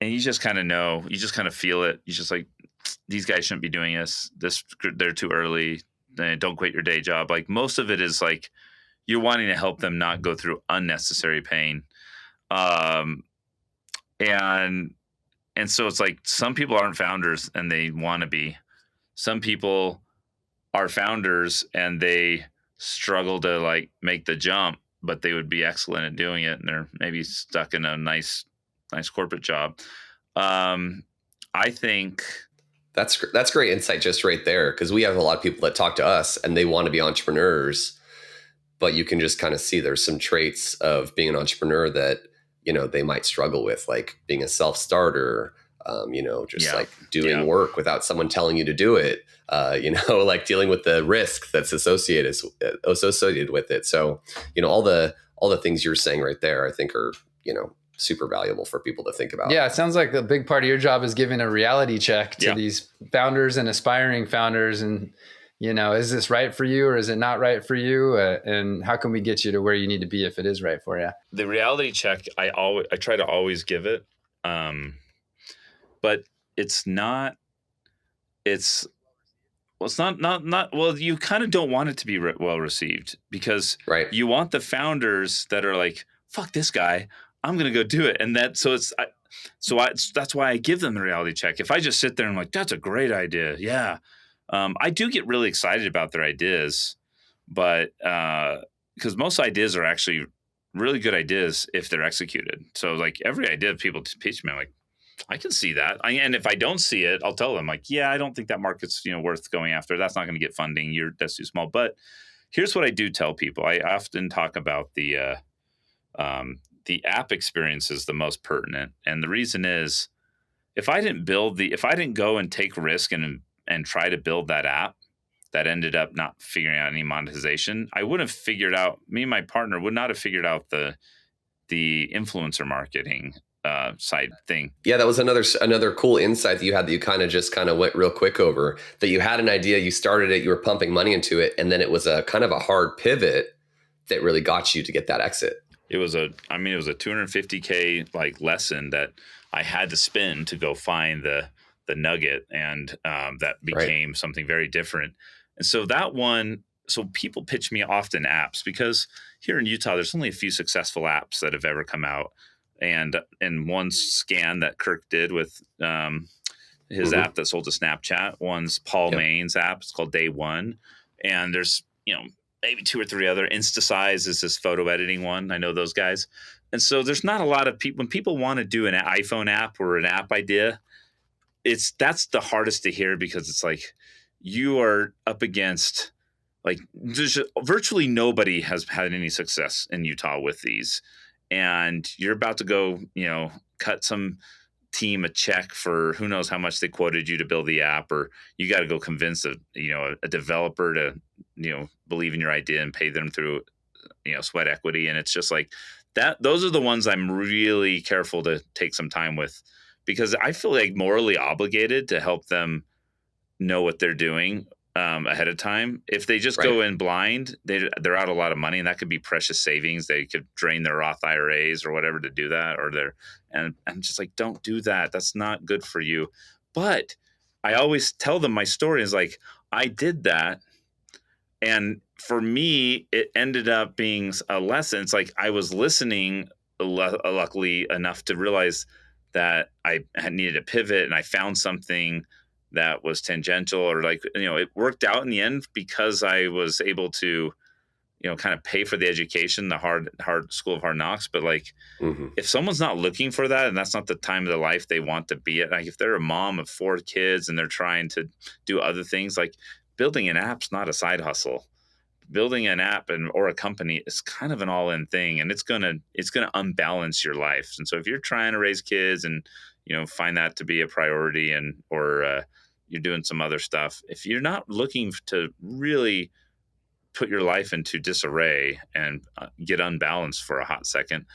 you just kind of know, you just kind of feel it. You just like, these guys shouldn't be doing this. They're too early. Don't quit your day job. Like most of it is like you're wanting to help them not go through unnecessary pain, and so it's like some people aren't founders and they want to be. Some people are founders and they struggle to like make the jump, but they would be excellent at doing it, and they're maybe stuck in a nice corporate job. I think that's great insight just right there, because we have a lot of people that talk to us and they want to be entrepreneurs, but you can just kind of see there's some traits of being an entrepreneur that they might struggle with, like being a self-starter, like doing work without someone telling you to do it, like dealing with the risk that's associated with it. So, all the things you're saying right there, I think are, super valuable for people to think about. Yeah. It sounds like a big part of your job is giving a reality check to these founders and aspiring founders. And, is this right for you or is it not right for you? And how can we get you to where you need to be if it is right for you? The reality check, I try to always give it. But it's not, well, you kind of don't want it to be well received, because you want the founders that are like, fuck this guy, I'm going to go do it. And that's why I give them the reality check. If I just sit there and I'm like, that's a great idea. Yeah. I do get really excited about their ideas, but because most ideas are actually really good ideas if they're executed. So like every idea people teach me, I'm like, I can see that. And if I don't see it, I'll tell them like, yeah, I don't think that market's worth going after. That's not going to get funding. That's too small. But here's what I do tell people. I often talk about the app experience is the most pertinent, and the reason is if I didn't go and take risk and try to build that app that ended up not figuring out any monetization, I wouldn't have figured out. Me and my partner would not have figured out the influencer marketing side thing. Yeah, that was another cool insight that you had that you kind of went real quick over. That you had an idea, you started it, you were pumping money into it, and then it was a kind of a hard pivot that really got you to get that exit. It was a $250K like lesson that I had to spend to go find the nugget, and that became something very different. And so that one, so people pitch me often apps because here in Utah, there's only a few successful apps that have ever come out. And one Scan that Kirk did with his app that sold to Snapchat. One's Paul Main's app. It's called Day One. And there's, maybe 2 or 3 other. InstaSize is this photo editing one. I know those guys. And so there's not a lot of people. When people want to do an iPhone app or an app idea, that's the hardest to hear because it's like you are up against virtually nobody has had any success in Utah with these. And you're about to go, cut some team a check for who knows how much they quoted you to build the app, or you got to go convince a developer to, believe in your idea and pay them through, sweat equity. And it's just like that. Those are the ones I'm really careful to take some time with because I feel like morally obligated to help them know what they're doing ahead of time. If they just go in blind, they're out a lot of money, and that could be precious savings. They could drain their Roth IRAs or whatever to do that, and I'm just like, don't do that. That's not good for you. But I always tell them my story is like, I did that. And for me, it ended up being a lesson. It's like I was listening luckily enough to realize that I had needed to pivot, and I found something that was tangential, or it worked out in the end because I was able to, kind of pay for the education, the hard school of hard knocks. But if someone's not looking for that, and that's not the time of their life they want to be at, like if they're a mom of 4 kids and they're trying to do other things, like building an app's not a side hustle. Building an app or a company is kind of an all-in thing, and it's gonna unbalance your life. And so if you're trying to raise kids and find that to be a priority, or you're doing some other stuff, if you're not looking to really put your life into disarray and get unbalanced for a hot second,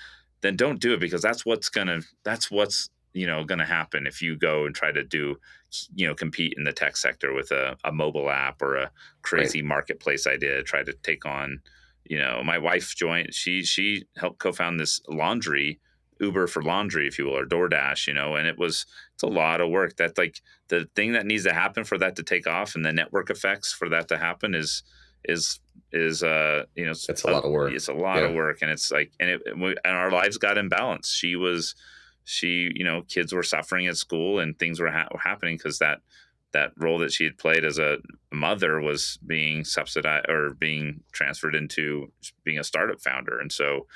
then don't do it, because that's what's gonna happen if you go and try to do, compete in the tech sector with a mobile app or a crazy marketplace idea, try to take on, my wife joined, she helped co-found this Uber for laundry, if you will, or DoorDash, and it's a lot of work. That's like the thing that needs to happen for that to take off, and the network effects for that to happen is it's a lot of work. It's a lot of work, and it's like, and our lives got imbalanced. Kids were suffering at school, and things were happening because that role that she had played as a mother was being subsidized or being transferred into being a startup founder. And so,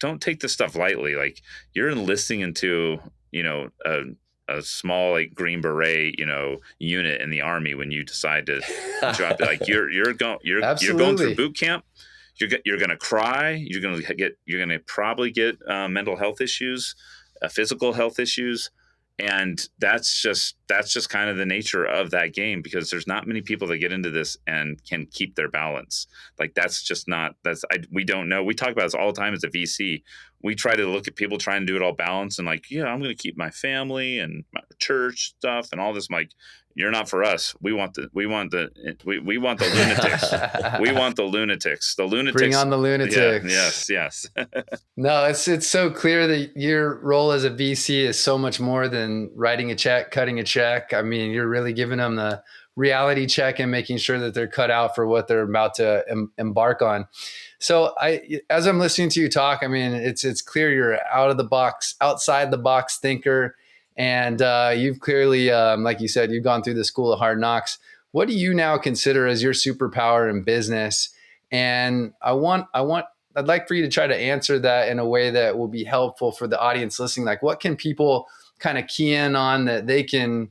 don't take this stuff lightly. Like, you're enlisting into, a small Green Beret, unit in the Army when you decide to drop it. You're going through boot camp. You're going to cry. You're going to probably get mental health issues, physical health issues. And that's just kind of the nature of that game, because there's not many people that get into this and can keep their balance. We don't know. We talk about this all the time as a VC. We try to look at people trying to do it all balanced and I'm going to keep my family and my church stuff and all this. I'm like, you're not for us. We want the lunatics. We want the lunatics. The lunatics. Bring on the lunatics. Yeah, yes. No, it's so clear that your role as a VC is so much more than writing a check, cutting a check. I mean, you're really giving them the reality check and making sure that they're cut out for what they're about to embark on. So as I'm listening to you talk, I mean, it's clear you're outside the box thinker. And you've clearly, like you said, you've gone through the school of hard knocks. What do you now consider as your superpower in business? And I'd like for you to try to answer that in a way that will be helpful for the audience listening. Like, what can people kind of key in on that they can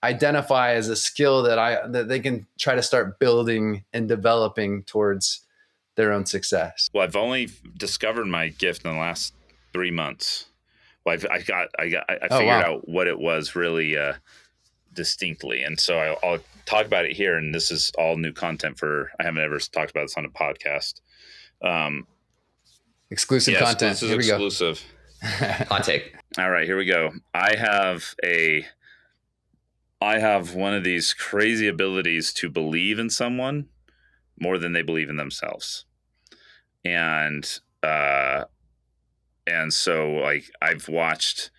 identify as a skill that they can try to start building and developing towards their own success? Well, I've only discovered my gift in the last 3 months. Well, I figured out what it was really distinctly, and so I'll talk about it here. And this is all new content I haven't ever talked about this on a podcast. Exclusive content. This is here we exclusive. Go. Hot take. All right, here we go. I have one of these crazy abilities to believe in someone more than they believe in themselves. And so like I've watched,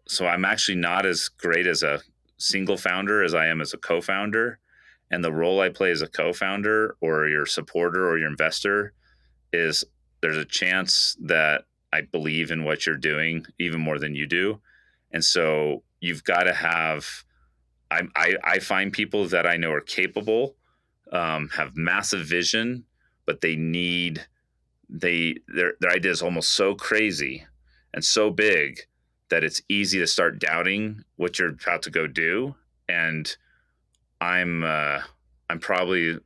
so I'm actually not as great as a single founder as I am as a co-founder. And the role I play as a co-founder or your supporter or your investor is there's a chance that I believe in what you're doing even more than you do. And so you've got to have, I find people that I know are capable, have massive vision, but their idea is almost so crazy and so big that it's easy to start doubting what you're about to go do. And I'm probably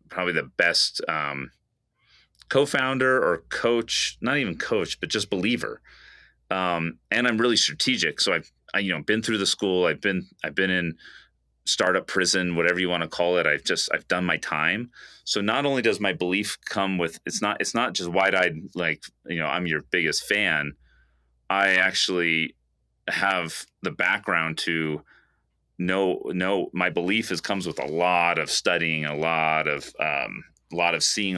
the best co-founder or coach, not even coach, but just believer. And I'm really strategic. So I've been through the school. I've been in startup prison, whatever you want to call it. I've done my time. So not only does my belief come with, it's not just wide-eyed, like, I'm your biggest fan. I actually have the background to know my belief comes with a lot of studying, a lot of seeing,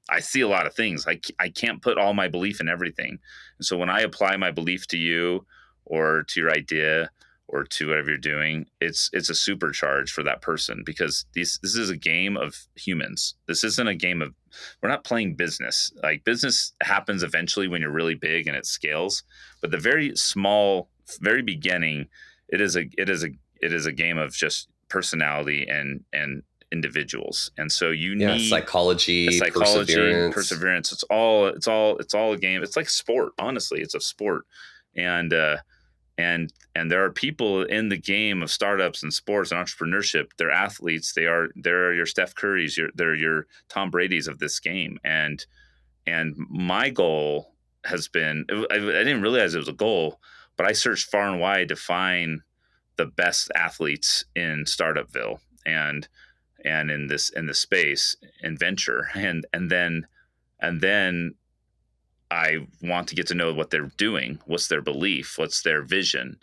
I see a lot of things. I can't put all my belief in everything. And so when I apply my belief to you or to your idea or to whatever you're doing, it's a supercharge for that person, because this is a game of humans. This isn't a game of, we're not playing business. Like, business happens eventually when you're really big and it scales. But the very small, very beginning, it is a game of just personality and individuals. And so you need psychology, perseverance. It's all a game. It's like sport. Honestly, it's a sport. And there are people in the game of startups and sports and entrepreneurship. They're athletes. They're your Steph Currys. They're your Tom Brady's of this game. And my goal has been, I didn't realize it was a goal, but I searched far and wide to find the best athletes in Startupville and in this space and venture. And then I want to get to know what they're doing, what's their belief, what's their vision.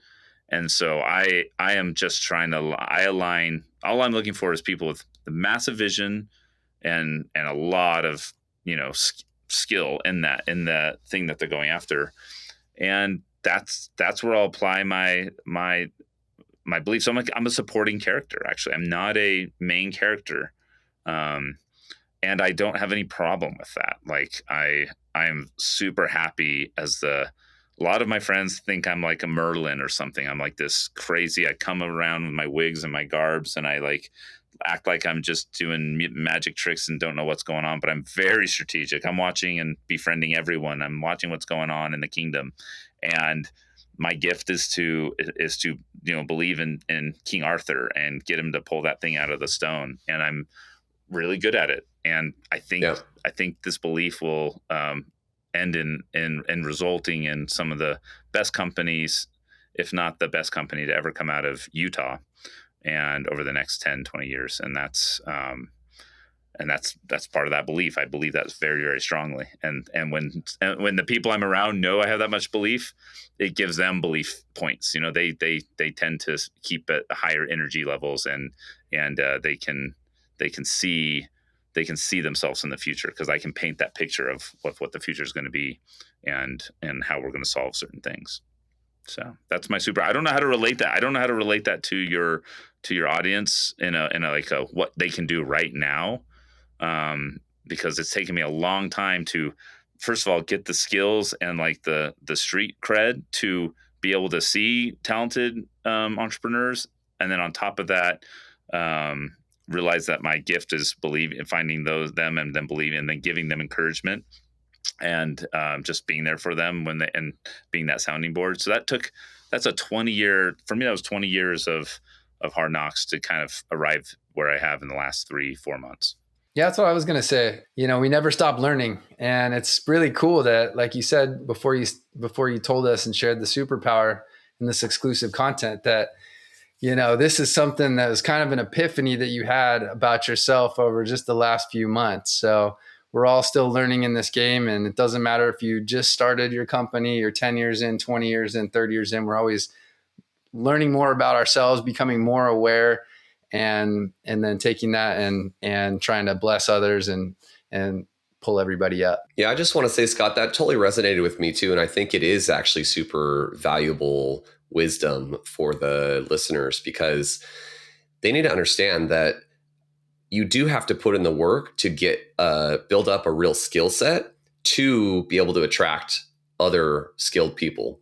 And so I am just trying to, align, all I'm looking for is people with the massive vision and a lot of, skill in the thing that they're going after. And that's where I'll apply my belief. So I'm a supporting character. Actually, I'm not a main character. And I don't have any problem with that. Like, I'm super happy a lot of my friends think I'm like a Merlin or something. I'm like this crazy, I come around with my wigs and my garbs and I like act like I'm just doing magic tricks and don't know what's going on, but I'm very strategic. I'm watching and befriending everyone. I'm watching what's going on in the kingdom. And my gift is to believe in King Arthur and get him to pull that thing out of the stone. And I'm really good at it. And I think this belief will end in resulting in some of the best companies, if not the best company to ever come out of Utah, and over the next 10, 20 years. And that's part of that belief. I believe that very, very strongly. And when the people I'm around know I have that much belief, it gives them belief points. They tend to keep at higher energy levels, and they can see themselves in the future, because I can paint that picture of what the future is going to be and how we're going to solve certain things. So that's my super. I don't know how to relate that. I don't know how to relate that to your audience in a like a what they can do right now, because it's taken me a long time to, first of all, get the skills and like the street cred to be able to see talented entrepreneurs, and then on top of that, realize that my gift is finding them and then believing, and then giving them encouragement, and just being there for them and being that sounding board. So that's a 20-year, for me, that was 20 years of of hard knocks to kind of arrive where I have in the last 3-4 months. Yeah, that's what I was going to say. We never stop learning, and it's really cool that, like you said before you told us and shared the superpower and this exclusive content, that this is something that was kind of an epiphany that you had about yourself over just the last few months. So we're all still learning in this game, and it doesn't matter if you just started your company, you're 10 years in, 20 years in, 30 years in. We're always learning more about ourselves, becoming more aware, and then taking that and trying to bless others and pull everybody up. Yeah, I just want to say, Scott, that totally resonated with me too. And I think it is actually super valuable wisdom for the listeners, because they need to understand that you do have to put in the work to get build up a real skill set to be able to attract other skilled people.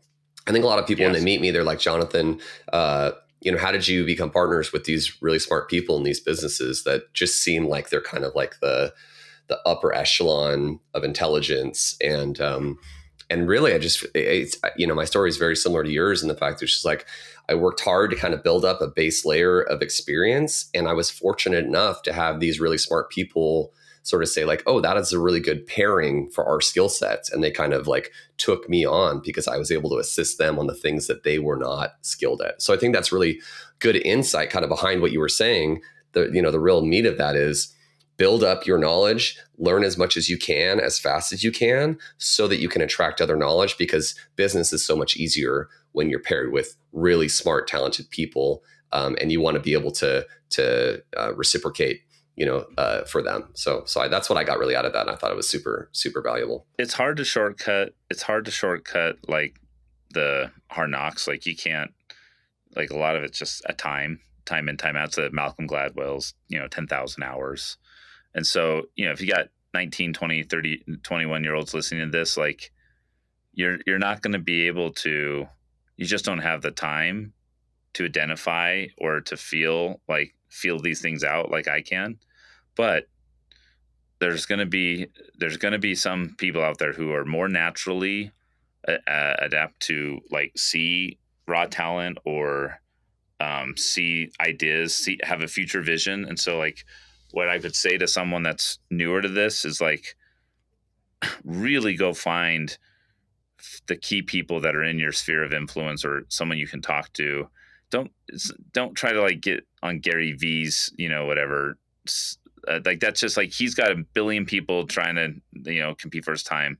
I think a lot of people, when they meet me, they're like, Jonathan, how did you become partners with these really smart people in these businesses that just seem like they're kind of like the upper echelon of intelligence? And really, my story is very similar to yours in the fact that it's just like, I worked hard to kind of build up a base layer of experience. And I was fortunate enough to have these really smart people sort of say like, oh, that is a really good pairing for our skill sets. And they kind of like took me on because I was able to assist them on the things that they were not skilled at. So I think that's really good insight kind of behind what you were saying. The real meat of that is build up your knowledge, learn as much as you can, as fast as you can, so that you can attract other knowledge, because business is so much easier when you're paired with really smart, talented people. And you want to be able to reciprocate for them. So that's what I got really out of that. And I thought it was super, super valuable. It's hard to shortcut like the hard knocks. Like you can't, like a lot of it's just a time in, time out. So Malcolm Gladwell's, 10,000 hours. And so, if you got 19, 20, 30, 21-year-olds listening to this, like you're not going to be able to, you just don't have the time to identify or to feel these things out like I can. But there's going to be some people out there who are more naturally adapt to like see raw talent or see ideas, have a future vision. And so like what I could say to someone that's newer to this is like, really go find the key people that are in your sphere of influence or someone you can talk to. Don't try to like get on Gary V's, whatever. Like that's just like, he's got 1 billion people trying to, compete for his time.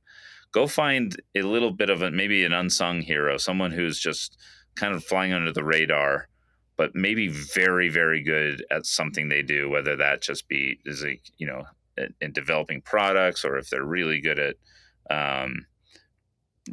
Go find a little bit of maybe an unsung hero, someone who's just kind of flying under the radar, but maybe very, very good at something they do, whether that just is like, in developing products, or if they're really good at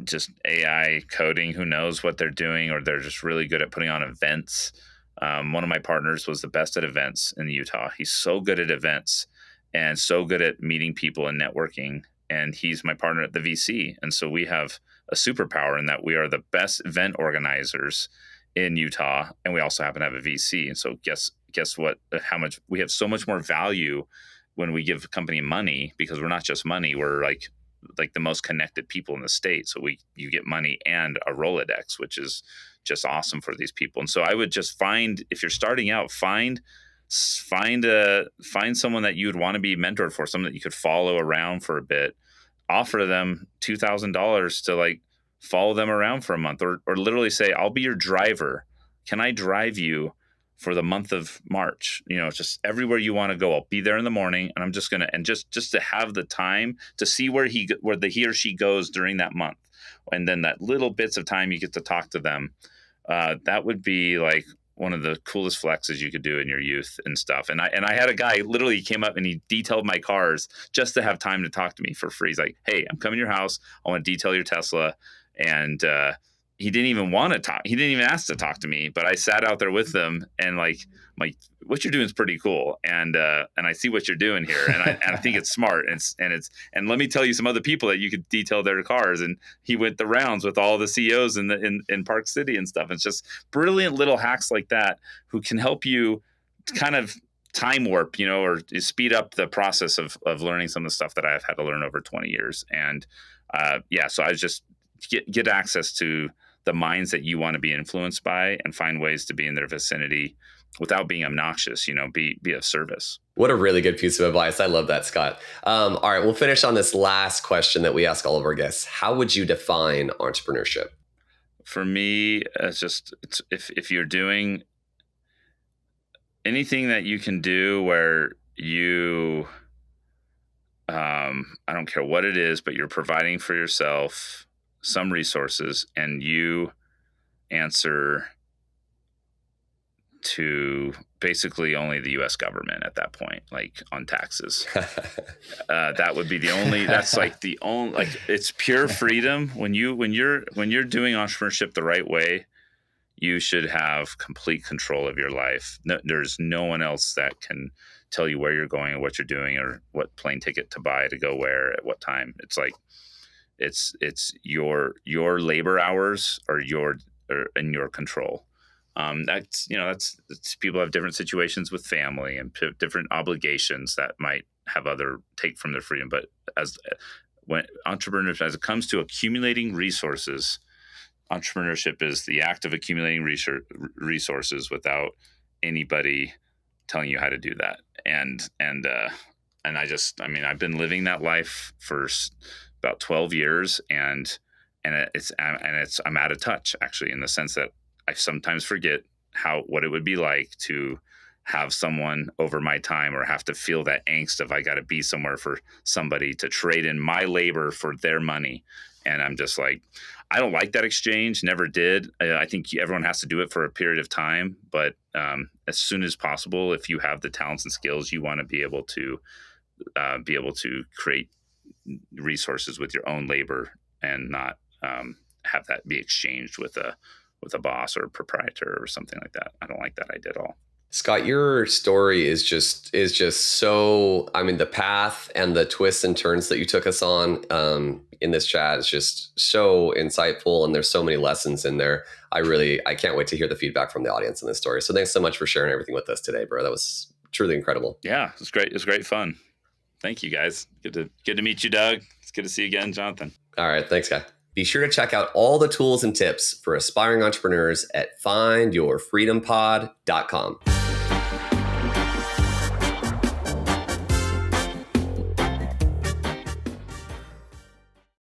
just AI coding, who knows what they're doing, or they're just really good at putting on events. One of my partners was the best at events in Utah. He's so good at events and so good at meeting people and networking. And he's my partner at the VC. And so we have a superpower in that we are the best event organizers in Utah. And we also happen to have a VC. And so guess what, how much we have so much more value when we give a company money, because we're not just money. We're like the most connected people in the state. So you get money and a Rolodex, which is just awesome for these people. And so I would just if you're starting out, find someone that you would want to be mentored for, someone that you could follow around for a bit, offer them $2,000 to like follow them around for a month, or literally say, I'll be your driver. Can I drive you for the month of March? Just everywhere you want to go, I'll be there in the morning, and I'm just going to, and just to have the time to see where he or she goes during that month. And then that little bits of time you get to talk to them. That would be like one of the coolest flexes you could do in your youth and stuff. And I had a guy literally came up and he detailed my cars just to have time to talk to me for free. He's like, hey, I'm coming to your house. I want to detail your Tesla. And he didn't even want to talk. He didn't even ask to talk to me, but I sat out there with them and like, what you're doing is pretty cool. And I see what you're doing here. And I think it's smart. And let me tell you some other people that you could detail their cars. And he went the rounds with all the CEOs in Park City and stuff. It's just brilliant little hacks like that who can help you kind of time warp, or speed up the process of learning some of the stuff that I've had to learn over 20 years. And so I just get access to the minds that you want to be influenced by and find ways to be in their vicinity without being obnoxious, be of service. What a really good piece of advice. I love that, Scott. All right, we'll finish on this last question that we ask all of our guests. How would you define entrepreneurship? For me, if you're doing anything that you can do where you, I don't care what it is, but you're providing for yourself some resources and you answer to basically only the U.S. government at that point, like on taxes. That would be the only. That's like the only. Like it's pure freedom when you're doing entrepreneurship the right way. You should have complete control of your life. No, there's no one else that can tell you where you're going or what you're doing or what plane ticket to buy to go where at what time. It's like it's your labor hours are in your control. That's people have different situations with family and different obligations that might have take from their freedom. But when entrepreneurs, as it comes to accumulating resources, entrepreneurship is the act of accumulating resources without anybody telling you how to do that. And I've been living that life for about 12 years and I'm out of touch actually, in the sense that I sometimes forget what it would be like to have someone over my time or have to feel that angst of I got to be somewhere for somebody to trade in my labor for their money. And I'm just like, I don't like that exchange. Never did. I think everyone has to do it for a period of time. But as soon as possible, if you have the talents and skills, you want to be able to create resources with your own labor and not have that be exchanged with a boss or a proprietor or something like that. I don't like that idea at all. Scott, your story is just so, the path and the twists and turns that you took us on in this chat is just so insightful. And there's so many lessons in there. I can't wait to hear the feedback from the audience in this story. So thanks so much for sharing everything with us today, bro. That was truly incredible. Yeah, it was great. It was great fun. Thank you guys. Good to meet you, Doug. It's good to see you again, Jonathan. All right. Thanks, guy. Be sure to check out all the tools and tips for aspiring entrepreneurs at findyourfreedompod.com.